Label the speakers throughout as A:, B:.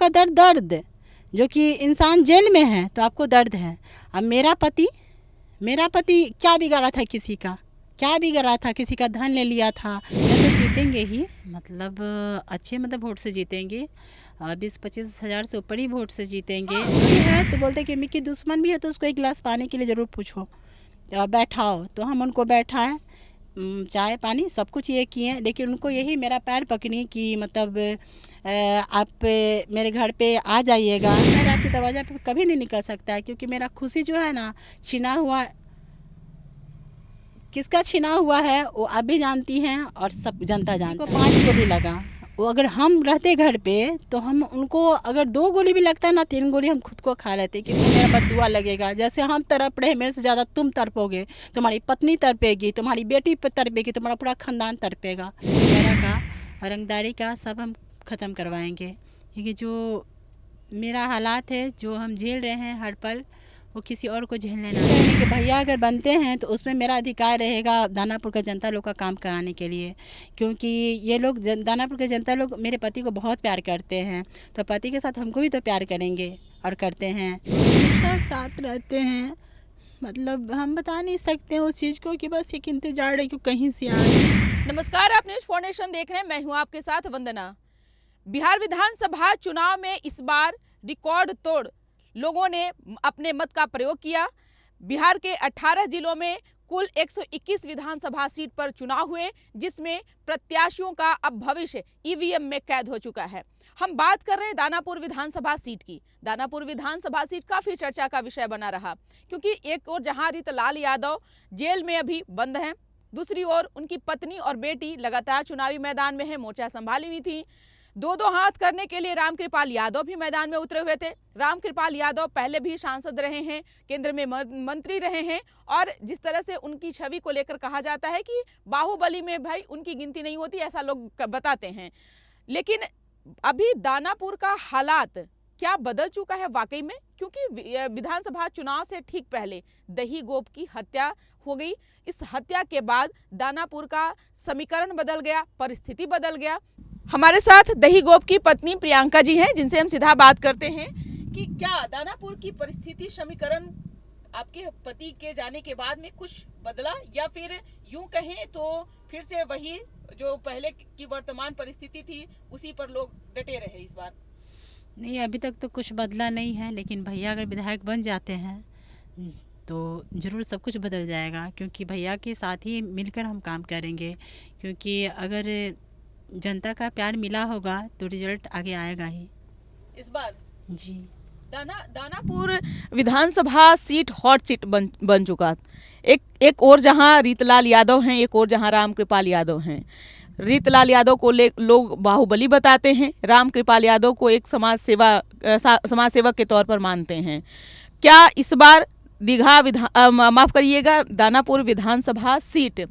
A: आपका दर्द दर्द, जो कि इंसान जेल में है तो आपको दर्द है। अब मेरा पति क्या बिगाड़ा था किसी का, क्या बिगड़ा था, किसी का धन ले लिया था। या तो जीतेंगे ही, मतलब अच्छे मतलब वोट से जीतेंगे, 20-25 हज़ार से ऊपर ही वोट से जीतेंगे। ये है तो बोलते कि मिकी दुश्मन भी है तो उसको एक गिलास पानी के लिए ज़रूर पूछो, बैठाओ। तो हम उनको बैठाएं, चाय पानी सब कुछ ये किए, लेकिन उनको यही मेरा पैर पकड़ी कि मतलब आप मेरे घर पे आ जाइएगा। मैं आपके दरवाज़ा पे कभी नहीं निकल सकता है, क्योंकि मेरा खुशी जो है ना छीना हुआ, किसका छीना हुआ है वो आप भी जानती हैं और सब जनता जानती है। 5 गोली लगा, वो अगर हम रहते घर पे तो हम उनको, अगर 2 गोली भी लगता है ना, 3 गोली हम खुद को खा लेते, क्योंकि मेरा बद्दुआ लगेगा। जैसे हम तड़प रहे, मेरे से ज़्यादा तुम तड़पोगे, तुम्हारी पत्नी तड़पेगी, तुम्हारी बेटी तड़पेगी, तुम्हारा पूरा ख़ानदान तड़पेगा। वगैरह का रंगदारी का सब हम ख़त्म करवाएंगे, क्योंकि जो मेरा हालात है, जो हम झेल रहे हैं हर पल, वो किसी और को झेलने ना दें। कि भैया अगर बनते हैं तो उसमें मेरा अधिकार रहेगा दानापुर का जनता लोग का काम कराने के लिए, क्योंकि ये लोग दानापुर के जनता लोग मेरे पति को बहुत प्यार करते हैं, तो पति के साथ हमको भी तो प्यार करेंगे और करते हैं, हमेशा साथ रहते हैं। मतलब हम बता नहीं सकते हैं उस चीज़ को, कि बस एक इंतजार है कि कहीं से आए।
B: नमस्कार, आप न्यूज फाउंडेशन देख रहे हैं, मैं हूं आपके साथ वंदना। बिहार विधानसभा चुनाव में इस बार रिकॉर्ड तोड़ लोगों ने अपने मत का प्रयोग किया। बिहार के 18 जिलों में कुल 121 विधानसभा सीट पर चुनाव हुए, जिसमें प्रत्याशियों का अब भविष्य ईवीएम में कैद हो चुका है। हम बात कर रहे हैं दानापुर विधानसभा सीट की। दानापुर विधानसभा सीट काफी चर्चा का विषय बना रहा, क्योंकि एक ओर जहां रीतलाल यादव जेल में अभी बंद हैं, दूसरी ओर उनकी पत्नी और बेटी लगातार चुनावी मैदान में है, मोर्चा संभाली हुई थी। दो हाथ करने के लिए रामकृपाल यादव भी मैदान में उतरे हुए थे। रामकृपाल यादव पहले भी सांसद रहे हैं, केंद्र में मंत्री रहे हैं, और जिस तरह से उनकी छवि को लेकर कहा जाता है कि बाहुबली में भाई उनकी गिनती नहीं होती, ऐसा लोग बताते हैं। लेकिन अभी दानापुर का हालात क्या बदल चुका है वाकई में, क्योंकि विधानसभा चुनाव से ठीक पहले दही गोप की हत्या हो गई। इस हत्या के बाद दानापुर का समीकरण बदल गया, परिस्थिति बदल गया। हमारे साथ दही गोप की पत्नी प्रियंका जी हैं, जिनसे हम सीधा बात करते हैं कि क्या दानापुर की परिस्थिति समीकरण आपके पति के जाने के बाद में कुछ बदला, या फिर यूं कहें तो फिर से वही जो पहले की वर्तमान परिस्थिति थी उसी पर लोग डटे रहे इस बार?
A: नहीं, अभी तक तो कुछ बदला नहीं है, लेकिन भैया अगर विधायक बन जाते हैं तो ज़रूर सब कुछ बदल जाएगा, क्योंकि भैया के साथ ही मिलकर हम काम करेंगे। क्योंकि अगर जनता का प्यार मिला होगा तो रिजल्ट आगे आएगा ही
B: इस बार।
A: जी।
B: दानापुर विधानसभा सीट हॉट सीट बन चुका। एक और जहां रीतलाल यादव हैं, एक और जहां रामकृपाल यादव हैं। रीतलाल यादव को लोग बाहुबली बताते हैं, रामकृपाल यादव को एक समाज सेवक के तौर पर मानते हैं। क्या इस बार माफ करिएगा, दानापुर विधानसभा सीट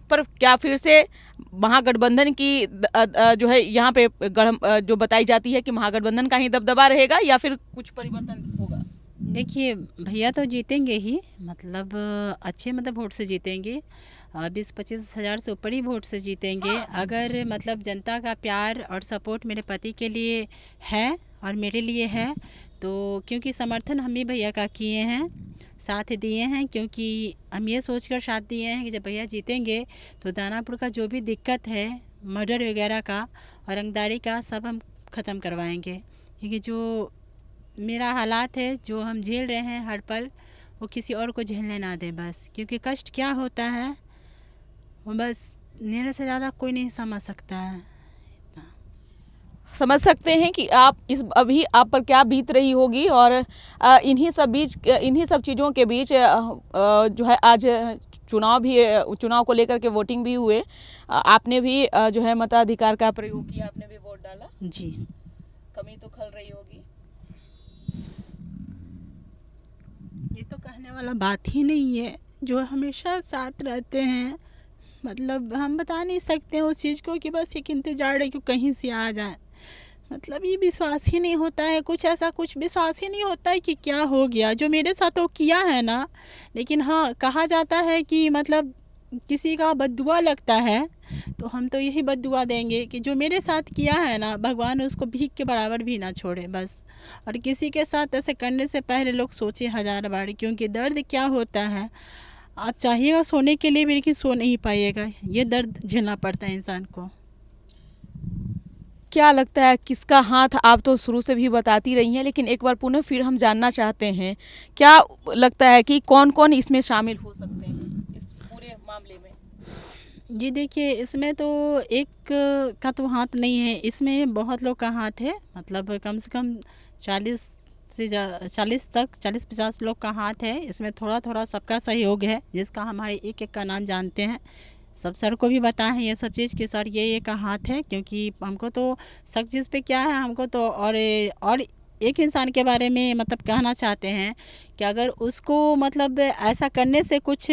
B: पर क्या फिर से महागठबंधन की जो है यहाँ पे जो बताई जाती है कि महागठबंधन का ही दबदबा रहेगा, या फिर कुछ परिवर्तन होगा?
A: देखिए, भैया तो जीतेंगे ही, मतलब अच्छे मतलब वोट से जीतेंगे, 20-25 हज़ार से ऊपर ही वोट से जीतेंगे। अगर मतलब जनता का प्यार और सपोर्ट मेरे पति के लिए है और मेरे लिए है, तो क्योंकि समर्थन हम भी भैया का किए हैं, साथ दिए हैं, क्योंकि हम ये सोचकर साथ दिए हैं कि जब भैया जीतेंगे तो दानापुर का जो भी दिक्कत है, मर्डर वगैरह का और रंगदारी का, सब हम ख़त्म करवाएंगे। क्योंकि जो मेरा हालात है, जो हम झेल रहे हैं हर पल, वो किसी और को झेलने ना दें बस। क्योंकि कष्ट क्या होता है वो बस मेरे से ज़्यादा कोई नहीं समझ सकता है।
B: समझ सकते हैं कि अभी आप पर क्या बीत रही होगी, और इन्हीं सब चीज़ों के बीच जो है आज चुनाव को लेकर के वोटिंग भी हुए। आपने भी जो है मताधिकार का प्रयोग किया, आपने भी वोट डाला
A: जी।
B: कमी तो खल रही होगी?
A: ये तो कहने वाला बात ही नहीं है, जो हमेशा साथ रहते हैं। मतलब हम बता नहीं सकते हैं उस चीज़ को, कि बस एक इंतजार है कि कहीं से आ जाए। मतलब ये विश्वास ही नहीं होता है, कुछ ऐसा कुछ विश्वास ही नहीं होता है कि क्या हो गया जो मेरे साथ वो किया है ना। लेकिन हाँ, कहा जाता है कि मतलब किसी का बद्दुआ लगता है तो हम तो यही बद्दुआ देंगे कि जो मेरे साथ किया है ना, भगवान उसको भीख के बराबर भी ना छोड़े बस। और किसी के साथ ऐसे करने से पहले लोग सोचे 1000 बार, क्योंकि दर्द क्या होता है, आप चाहिएगा सोने के लिए भी लेकिन सो नहीं पाइएगा। ये दर्द झेलना पड़ता है इंसान को।
B: क्या लगता है किसका हाथ, आप तो शुरू से भी बताती रही हैं, लेकिन एक बार पुनः फिर हम जानना चाहते हैं, क्या लगता है कि कौन कौन इसमें शामिल हो सकते हैं इस पूरे मामले में?
A: ये देखिए, इसमें तो एक का तो हाथ नहीं है, इसमें बहुत लोग का हाथ है। मतलब कम से कम 40 से 40-50 लोग का हाथ है इसमें। थोड़ा थोड़ा सबका सहयोग है, जिसका हमारे एक एक का नाम जानते हैं। सब सर को भी बताए हैं ये सब चीज़ कि सर ये का हाथ है, क्योंकि हमको तो शक चीज़ पे क्या है, हमको तो और एक इंसान के बारे में मतलब कहना चाहते हैं कि अगर उसको मतलब ऐसा करने से कुछ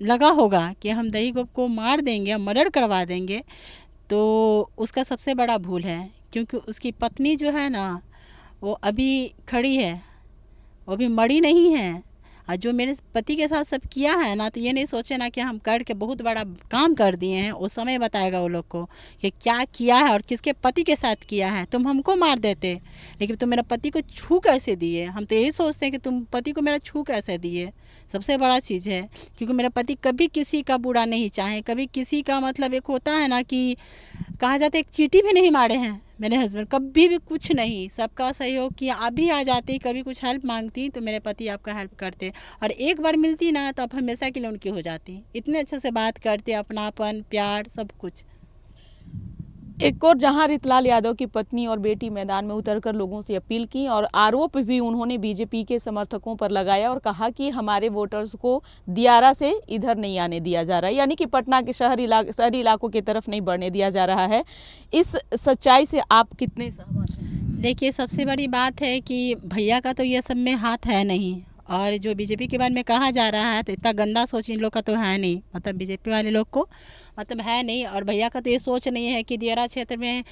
A: लगा होगा कि हम दही गोप को मार देंगे, मर्डर करवा देंगे, तो उसका सबसे बड़ा भूल है। क्योंकि उसकी पत्नी जो है ना, वो अभी खड़ी है, वो अभी मरी नहीं है। और जो मेरे पति के साथ सब किया है ना, तो ये नहीं सोचे ना कि हम करके बहुत बड़ा काम कर दिए हैं। वो समय बताएगा वो लोग को कि क्या किया है और किसके पति के साथ किया है। तुम हमको मार देते, लेकिन तुम मेरा पति को छू कैसे दिए? हम तो यही सोचते हैं कि तुम पति को मेरा छू कैसे दिए, सबसे बड़ा चीज़ है। क्योंकि मेरा पति कभी किसी का बुरा नहीं चाहे, कभी किसी का मतलब एक होता है ना कि कहा जाता है एक चींटी भी नहीं मारे हैं मेरे हस्बैंड, कभी भी कुछ नहीं। सबका सहयोग किया। आप भी आ जाती, कभी कुछ हेल्प मांगती तो मेरे पति आपका हेल्प करते, और एक बार मिलती ना तो आप हमेशा के लिए उनकी हो जाती। इतने अच्छे से बात करते, अपनापन, प्यार, सब कुछ।
B: एक और जहां रितलाल यादव की पत्नी और बेटी मैदान में उतरकर लोगों से अपील की और आरोप भी उन्होंने बीजेपी के समर्थकों पर लगाया और कहा कि हमारे वोटर्स को दियारा से इधर नहीं आने दिया जा रहा है, यानी कि पटना के शहरी इलाकों की तरफ नहीं बढ़ने दिया जा रहा है। इस सच्चाई से आप कितने सहमत हैं?
A: देखिए, सबसे बड़ी बात है कि भैया का तो ये सब में हाथ है नहीं, और जो बीजेपी के बारे में कहा जा रहा है तो इतना गंदा सोच इन लोग का तो है नहीं, मतलब बीजेपी वाले लोग को मतलब है नहीं। और भैया का तो ये सोच नहीं है कि दियारा क्षेत्र में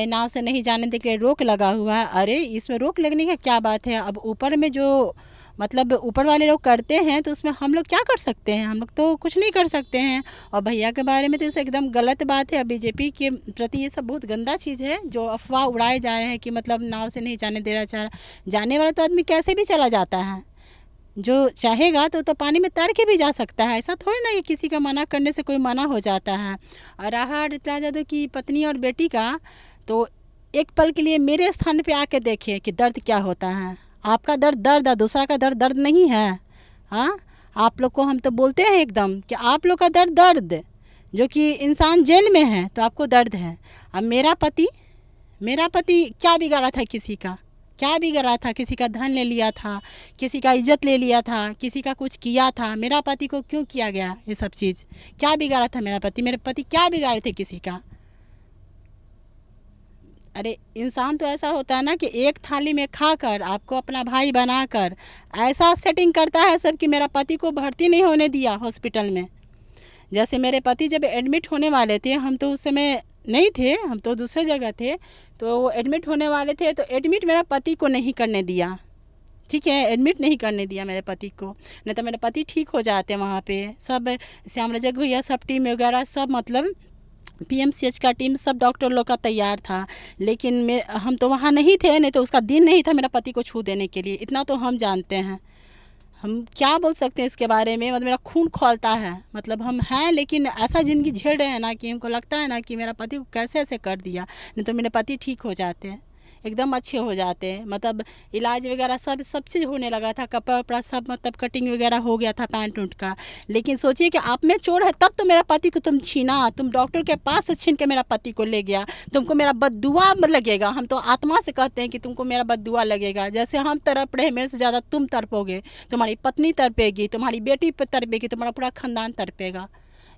A: नाव से नहीं जाने के लिए रोक लगा हुआ है। अरे इसमें रोक लगने का क्या बात है? अब ऊपर में जो मतलब ऊपर वाले लोग करते हैं तो उसमें हम लोग क्या कर सकते हैं? हम लोग तो कुछ नहीं कर सकते हैं। और भैया के बारे में तो इसे एकदम गलत बात है। बीजेपी के प्रति ये सब बहुत गंदा चीज़ है, जो अफवाह उड़ाए जा रहे हैं कि मतलब नाव से नहीं जाने दे रहा। जाने वाला तो आदमी कैसे भी चला जाता है, जो चाहेगा तो पानी में तैर के भी जा सकता है। ऐसा थोड़ी ना कि किसी का मना करने से कोई मना हो जाता है। और रहा रितलाल यादव की पत्नी और बेटी का, तो एक पल के लिए मेरे स्थान पे आके देखिए कि दर्द क्या होता है। आपका दर्द दर्द है, दूसरा का दर्द दर्द नहीं है। हाँ, आप लोग को हम तो बोलते हैं एकदम कि आप लोग का दर्द दर्द, जो कि इंसान जेल में है तो आपको दर्द है। अब मेरा पति क्या बिगाड़ा था किसी का? क्या बिगड़ा था? किसी का धन ले लिया था, किसी का इज्जत ले लिया था, किसी का कुछ किया था? मेरा पति को क्यों किया गया ये सब चीज़? क्या बिगाड़ा था मेरा पति? मेरे पति क्या बिगाड़े थे किसी का? अरे इंसान तो ऐसा होता है ना कि एक थाली में खाकर आपको अपना भाई बनाकर ऐसा सेटिंग करता है सब कि मेरा पति को भर्ती नहीं होने दिया हॉस्पिटल में। जैसे मेरे पति जब एडमिट होने वाले थे, हम तो उस समय नहीं थे, हम तो दूसरे जगह थे, तो वो एडमिट होने वाले थे तो एडमिट मेरा पति को नहीं करने दिया। ठीक है, एडमिट नहीं करने दिया मेरे पति को, नहीं तो मेरे पति ठीक हो जाते वहाँ पे। सब श्याम रजक भैया, सब टीम वगैरह सब, मतलब पीएमसीएच का टीम, सब डॉक्टर लोग का तैयार था। लेकिन हम तो वहाँ नहीं थे, नहीं तो उसका दिन नहीं था मेरा पति को छू देने के लिए। इतना तो हम जानते हैं। हम क्या बोल सकते हैं इसके बारे में? मतलब मेरा खून खौलता है। मतलब हम हैं, लेकिन ऐसा ज़िंदगी झेल रहे हैं ना कि हमको लगता है ना कि मेरा पति को कैसे ऐसे कर दिया। नहीं तो मेरे पति ठीक हो जाते, एकदम अच्छे हो जाते। मतलब इलाज वगैरह सब चीज़ होने लगा था, कपड़ा वपड़ा सब मतलब कटिंग वगैरह हो गया था पैंट उंट का। लेकिन सोचिए कि आप में चोर है तब तो मेरा पति को तुम छीना, तुम डॉक्टर के पास से छीन के मेरा पति को ले गया। तुमको मेरा बद्दुआ लगेगा। हम तो आत्मा से कहते हैं कि तुमको मेरा बद्दुआ लगेगा। जैसे हम तड़प रहे, मेरे से ज़्यादा तुम तड़पोगे, तुम्हारी पत्नी तड़पेगी, तुम्हारी बेटी तड़पेगी, तुम्हारा पूरा खानदान तड़पेगा।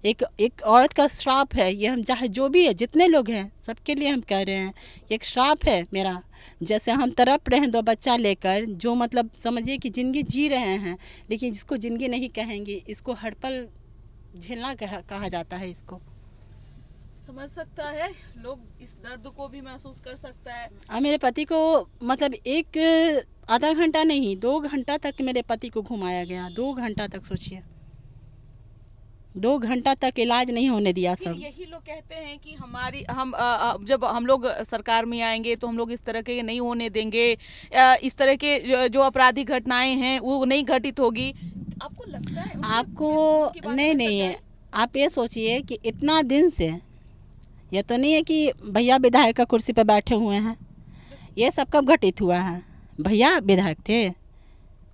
A: एक औरत का श्राप है ये। हम चाहे जो भी है, जितने लोग हैं, सबके लिए हम कह रहे हैं, एक श्राप है मेरा। जैसे हम तड़प रहे हैं 2 बच्चा लेकर, जो मतलब समझिए कि ज़िंदगी जी रहे हैं, लेकिन जिसको ज़िंदगी नहीं कहेंगे, इसको हर पल झेलना कहा जाता है। इसको
B: समझ सकता है, लोग इस दर्द को भी महसूस कर सकता है।
A: अब मेरे पति को मतलब एक आधा घंटा नहीं, 2 घंटा तक मेरे पति को घुमाया गया। 2 घंटा तक, सोचिए। 2 घंटा तक इलाज नहीं होने दिया
B: फिर
A: सब।
B: यही लोग कहते हैं कि हमारी जब हम लोग सरकार में आएंगे तो हम लोग इस तरह के नहीं होने देंगे, इस तरह के जो अपराधी घटनाएं हैं वो नहीं घटित होगी। आपको लगता है
A: आपको
B: उनकी बातों
A: नहीं
B: में
A: नहीं
B: सच्चाई?
A: है। आप ये सोचिए कि इतना दिन से ये तो नहीं है कि भैया विधायक का कुर्सी पर बैठे हुए हैं, ये सब कब घटित हुआ है? भैया विधायक थे,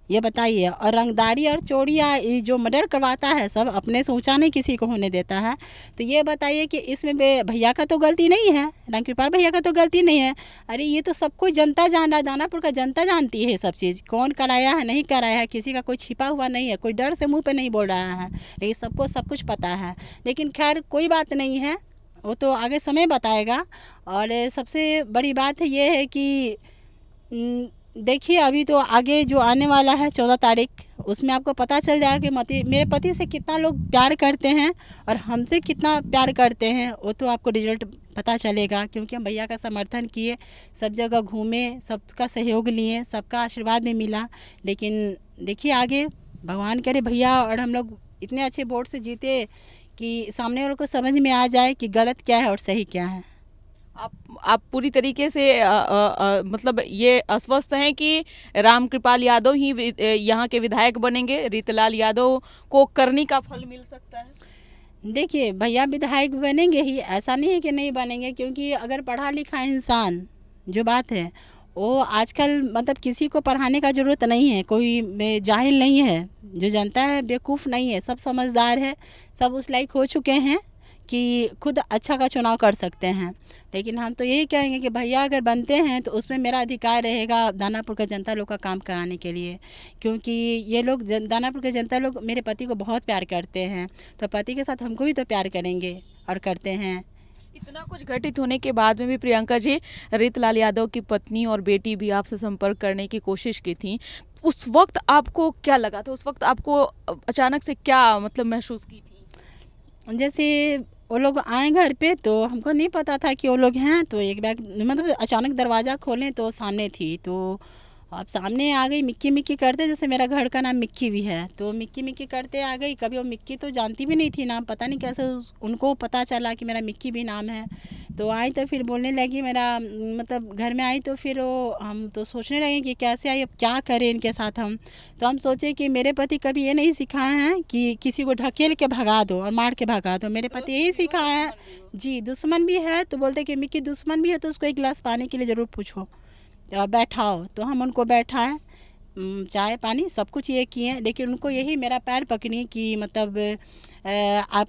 A: ये बताइए। और रंगदारी और चोरियाँ ये जो मर्डर करवाता है सब, अपने से ऊंचा नहीं किसी को होने देता है। तो ये बताइए कि इसमें भैया का तो गलती नहीं है, रामकृपाल भैया का तो गलती नहीं है। अरे ये तो सब कोई जनता जान रहा है, दानापुर का जनता जानती है सब चीज़, कौन कराया है नहीं कराया है, किसी का कोई छिपा हुआ नहीं है, कोई डर से मुँह पर नहीं बोल रहा है, लेकिन सबको सब कुछ पता है। लेकिन खैर कोई बात नहीं है, वो तो आगे समय बताएगा। और सबसे बड़ी बात ये है कि देखिए अभी तो आगे जो आने वाला है 14 तारीख, उसमें आपको पता चल जाएगा कि मेरे पति से कितना लोग प्यार करते हैं और हमसे कितना प्यार करते हैं, वो तो आपको रिजल्ट पता चलेगा। क्योंकि हम भैया का समर्थन किए, सब जगह घूमे, सबका सहयोग लिए, सबका आशीर्वाद भी मिला। लेकिन देखिए आगे भगवान करे भैया और हम लोग इतने अच्छे वोट से जीते कि सामने वालों को समझ में आ जाए कि गलत क्या है और सही क्या है।
B: आप पूरी तरीके से मतलब ये आश्वस्त हैं कि रामकृपाल यादव ही यहाँ के विधायक बनेंगे, रीतलाल यादव को करनी का फल मिल सकता है?
A: देखिए भैया विधायक बनेंगे ही, ऐसा नहीं है कि नहीं बनेंगे। क्योंकि अगर पढ़ा लिखा इंसान जो बात है वो आजकल मतलब किसी को पढ़ाने का ज़रूरत नहीं है, कोई जाहिल नहीं है, जो जानता है बेवकूफ़ नहीं है, सब समझदार है, सब उस लायक हो चुके हैं कि खुद अच्छा का चुनाव कर सकते हैं। लेकिन हम तो यही कहेंगे कि भैया अगर बनते हैं तो उसमें मेरा अधिकार रहेगा दानापुर का जनता लोग का काम कराने के लिए। क्योंकि ये लोग दानापुर के जनता लोग मेरे पति को बहुत प्यार करते हैं, तो पति के साथ हमको भी तो प्यार करेंगे और करते हैं।
B: इतना कुछ घटित होने के बाद में भी प्रियंका जी, रीतलाल यादव की पत्नी और बेटी भी आपसे संपर्क करने की कोशिश की थी, उस वक्त आपको क्या लगा था? उस वक्त आपको अचानक से क्या मतलब महसूस की थी?
A: जैसे वो लोग आए घर पे तो हमको नहीं पता था कि वो लोग हैं, तो एक बैग मतलब अचानक दरवाज़ा खोलें तो सामने थी। तो अब सामने आ गई, मिक्की मिक्की करते, जैसे मेरा घर का नाम मिक्की भी है, तो मिक्की मिक्की करते आ गई। कभी वो मिक्की तो जानती भी नहीं थी नाम, पता नहीं कैसे उनको पता चला कि मेरा मिक्की भी नाम है। तो आई तो फिर बोलने लगी, मेरा मतलब घर में आई तो फिर वो हम तो सोचने लगे कि कैसे आई, अब क्या करें इनके साथ हम। तो हम सोचे कि मेरे पति कभी ये नहीं सिखाए हैं कि किसी को ढकेल के भगा दो और मार के भगा दो, मेरे पति यही सिखाए हैं। जी दुश्मन भी है तो बोलते कि मिक्की दुश्मन भी है तो उसको एक गिलास पानी के लिए ज़रूर पूछो, बैठाओ। तो हम उनको बैठाएं, चाय पानी सब कुछ ये किए, लेकिन उनको यही मेरा पैर पकड़ी कि मतलब आप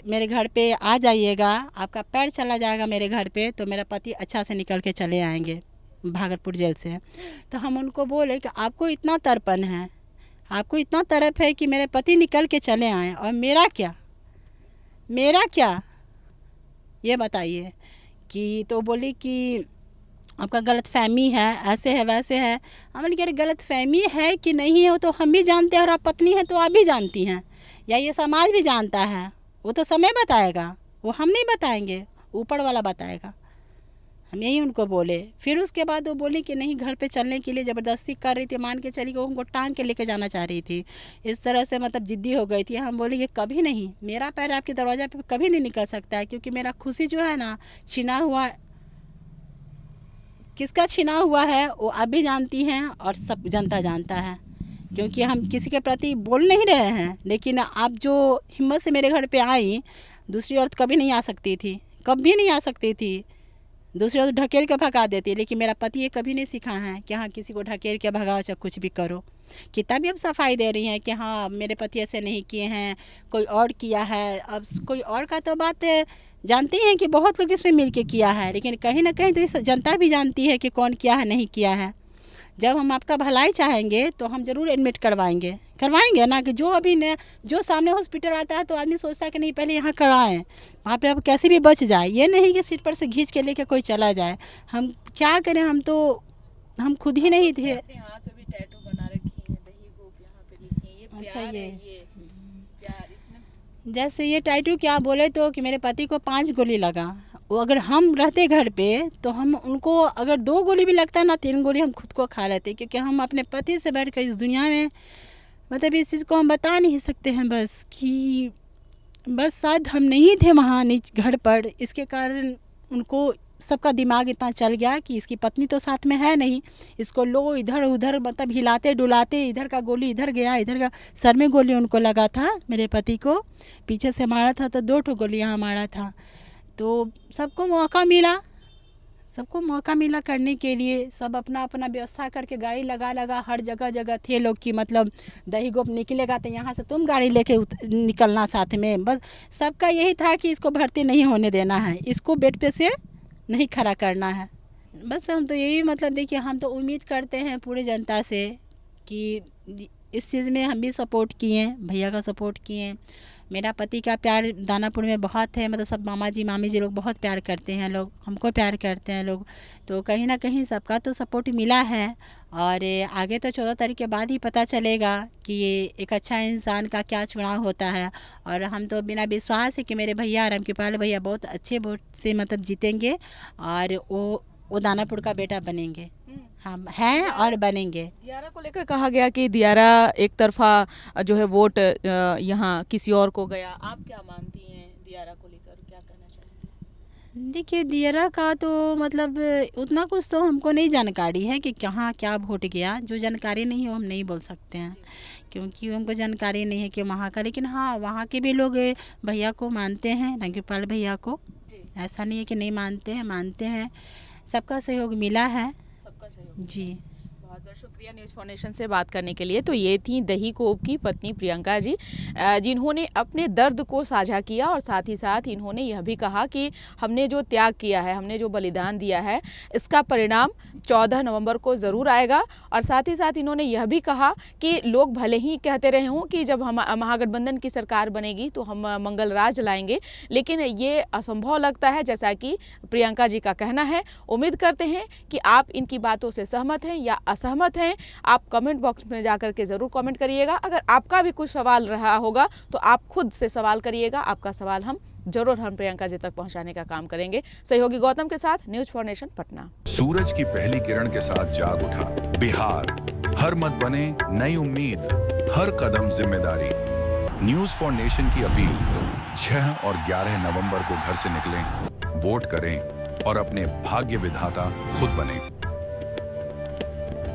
A: मेरे घर पे आ जाइएगा, आपका पैर चला जाएगा मेरे घर पे तो मेरा पति अच्छा से निकल के चले आएंगे भागलपुर जेल से। तो हम उनको बोले कि आपको इतना तर्पण है, आपको इतना तरफ है कि मेरे पति निकल के चले आएँ और मेरा क्या, मेरा क्या ये बताइए। कि तो बोली कि आपका गलत फहमी है, ऐसे है वैसे है। हमने कहा गलत फहमी है कि नहीं है वो तो हम भी जानते हैं और आप पत्नी हैं तो आप भी जानती हैं, या ये समाज भी जानता है, वो तो समय बताएगा, वो हम नहीं बताएंगे, ऊपर वाला बताएगा। हम यही उनको बोले। फिर उसके बाद वो बोली कि नहीं, घर पे चलने के लिए ज़बरदस्ती कर रही थी, मान के चली कि वो हमको टांग के लेके जाना चाह रही थी, इस तरह से मतलब ज़िद्दी हो गई थी। हम बोले कि कभी नहीं, मेरा पैर आपके दरवाज़ा पे कभी नहीं निकल सकता है, क्योंकि मेरा खुशी जो है ना छीना हुआ, किसका छीना हुआ है वो आप भी जानती हैं और सब जनता जानता है। क्योंकि हम किसी के प्रति बोल नहीं रहे हैं, लेकिन आप जो हिम्मत से मेरे घर पे आई, दूसरी औरत कभी नहीं आ सकती थी, कभी नहीं आ सकती थी, दूसरी औरत ढकेल के भगा देती। लेकिन मेरा पति ये कभी नहीं सीखा है कि हाँ किसी को ढकेल के भगाओ चाहे कुछ भी करो। कितना भी अब सफाई दे रही हैं कि हाँ मेरे पति ऐसे नहीं किए हैं, कोई और किया है। अब कोई और का तो बात जानती हैं कि बहुत लोग इसमें मिल के किया है, लेकिन कहीं ना कहीं तो इस जनता भी जानती है कि कौन किया है नहीं किया है। जब हम आपका भलाई चाहेंगे तो हम ज़रूर एडमिट करवाएंगे ना, कि जो अभी न जो सामने हॉस्पिटल आता है तो आदमी सोचता है कि नहीं पहले यहाँ कराएं, वहाँ पे अब कैसे भी बच जाए, ये नहीं कि सीट पर से खींच के लेके कोई चला जाए। हम क्या करें, हम खुद ही नहीं थे।
B: हाथ पे भी टैटू बना रखी है, दही गोप यहाँ पे लिखी है, ये
A: अच्छा,
B: प्यार
A: ये
B: है, ये प्यार इतना।
A: जैसे ये टैटू क्या बोले तो कि मेरे पति को 5 गोली लगा, वो अगर हम रहते घर पे तो हम उनको अगर 2 गोली भी लगता है ना, 3 गोली हम खुद को खा लेते, क्योंकि हम अपने पति से बैठ कर इस दुनिया में मतलब इस चीज़ को हम बता नहीं सकते हैं बस कि बस शायद हम नहीं थे वहाँ नीच घर पर, इसके कारण उनको सबका दिमाग इतना चल गया कि इसकी पत्नी तो साथ में है नहीं, इसको लो इधर उधर मतलब हिलाते डुलाते, इधर का गोली इधर गया, इधर का सर में गोली उनको लगा था, मेरे पति को पीछे से मारा था तो 2 ठो गोली यहाँ मारा था। तो सबको मौका मिला करने के लिए, सब अपना अपना व्यवस्था करके गाड़ी लगा हर जगह जगह थे लोग कि मतलब दही गोप निकलेगा तो यहाँ से तुम गाड़ी लेके निकलना साथ में। बस सबका यही था कि इसको भर्ती नहीं होने देना है, इसको बेड पे से नहीं खड़ा करना है। बस हम तो यही मतलब देखिए, हम तो उम्मीद करते हैं पूरी जनता से कि इस चीज़ में हम भी सपोर्ट किए, भैया का सपोर्ट किए। मेरा पति का प्यार दानापुर में बहुत है, मतलब सब मामा जी मामी जी लोग बहुत प्यार करते हैं, लोग हमको प्यार करते हैं लोग, तो कहीं ना कहीं सबका तो सपोर्ट मिला है। और आगे तो 14 तारीख के बाद ही पता चलेगा कि ये एक अच्छा इंसान का क्या चुनाव होता है। और हम तो बिना विश्वास है कि मेरे भैया रामकृपाल भैया बहुत अच्छे वोट से मतलब जीतेंगे और वो दानापुर का बेटा बनेंगे, हम हैं और बनेंगे।
B: दियारा को लेकर कहा गया कि दियारा एक तरफा जो है वोट यहाँ किसी और को गया, आप क्या मानती हैं दियारा को लेकर, क्या कहना चाहेंगे?
A: देखिए दियारा का तो मतलब उतना कुछ तो हमको नहीं जानकारी है कि कहाँ क्या वोट गया, जो जानकारी नहीं हो हम नहीं बोल सकते हैं, क्योंकि हमको जानकारी नहीं है कि वहाँ का। लेकिन हाँ, वहाँ के भी लोग भैया को मानते हैं, रामकृपाल भैया को, ऐसा नहीं है कि नहीं मानते हैं। सबका सहयोग मिला है,
B: सबका सहयोग
A: जी।
B: बहुत बहुत शुक्रिया न्यूज़ फाउंडेशन से बात करने के लिए। तो ये थी दही कोप की पत्नी प्रियंका जी, जिन्होंने अपने दर्द को साझा किया और साथ ही साथ इन्होंने यह भी कहा कि हमने जो त्याग किया है, हमने जो बलिदान दिया है, इसका परिणाम 14 नवंबर को ज़रूर आएगा। और साथ ही साथ इन्होंने यह भी कहा कि लोग भले ही कहते रहे हों कि जब हम महागठबंधन की सरकार बनेगी तो हम मंगल राज लाएंगे, लेकिन ये असंभव लगता है जैसा कि प्रियंका जी का कहना है। उम्मीद करते हैं कि आप इनकी बातों से सहमत हैं या असहमत हैं। आप कमेंट बॉक्स में जाकर के ज़रूर कमेंट करिएगा। अगर आपका भी कुछ सवाल रहा होगा तो आप खुद से सवाल करिएगा, आपका सवाल हम प्रियंका जी तक पहुंचाने का काम करेंगे। सहयोगी गौतम के साथ न्यूज़ फाउंडेशन पटना।
C: सूरज की पहली किरण के साथ जाग उठा बिहार, हर मत बने नई उम्मीद, हर कदम जिम्मेदारी। न्यूज़ फाउंडेशन की अपील, 6 और 11 नवंबर को घर से निकलें, वोट करें और अपने भाग्य विधाता खुद बने।